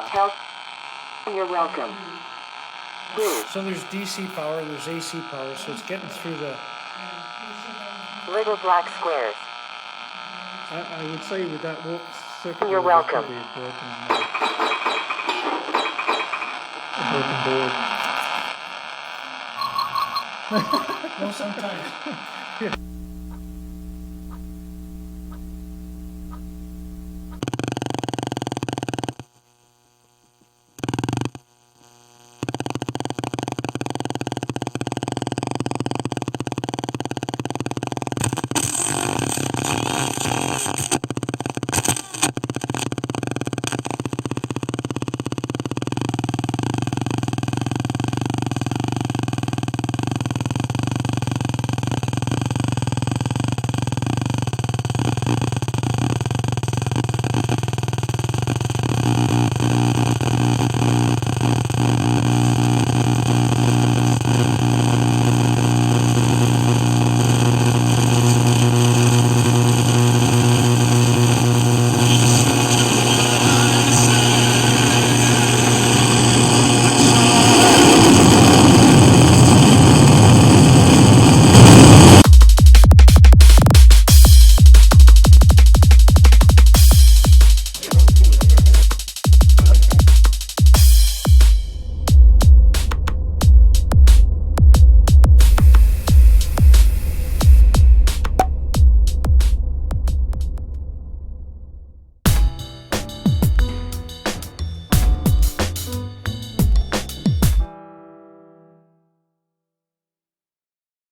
Help. You're welcome. So there's DC power and there's AC power, so it's getting through the... Little black squares. I would say with that circuit You're board, there's welcome. probably a broken board. No, sometimes.